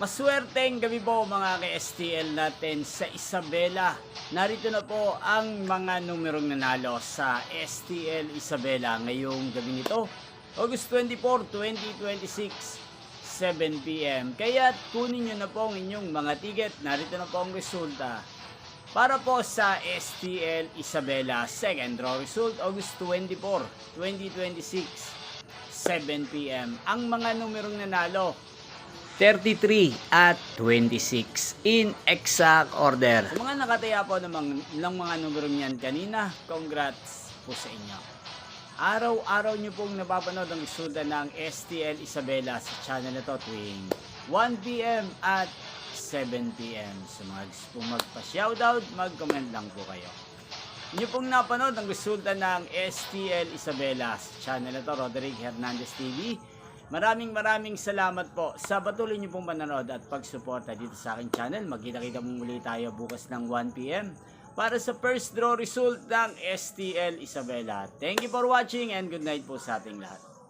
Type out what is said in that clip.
Maswerteng gabi po mga ka-STL natin sa Isabela. Narito na po ang mga numerong nanalo sa STL Isabela ngayong gabi nito, August 24, 2026, 7 p.m. Kaya kunin nyo na po ang inyong mga ticket. Narito na po ang resulta para po sa STL Isabela. Second draw result, August 24, 2026, 7 p.m. Ang mga numerong nanalo, 33 at 26 in exact order. Kung mga nakataya po ng mga numero niyan kanina, congrats po sa inyo. Araw-araw nyo pong napapanood ang resulta ng STL Isabela sa channel na to tuwing 1 p.m. at 7 p.m. So mga gusto pong magpa-shoutout, mag-comment lang po kayo. Inyo pong napanood ang resulta ng STL Isabela sa channel na to, Roderick Hernandez TV. Maraming salamat po sa patuloy niyo pong manonood at pagsuporta dito sa aking channel. Magkita-kita muli tayo bukas ng 1 p.m. para sa first draw result ng STL Isabela. Thank you for watching and good night po sa ating lahat.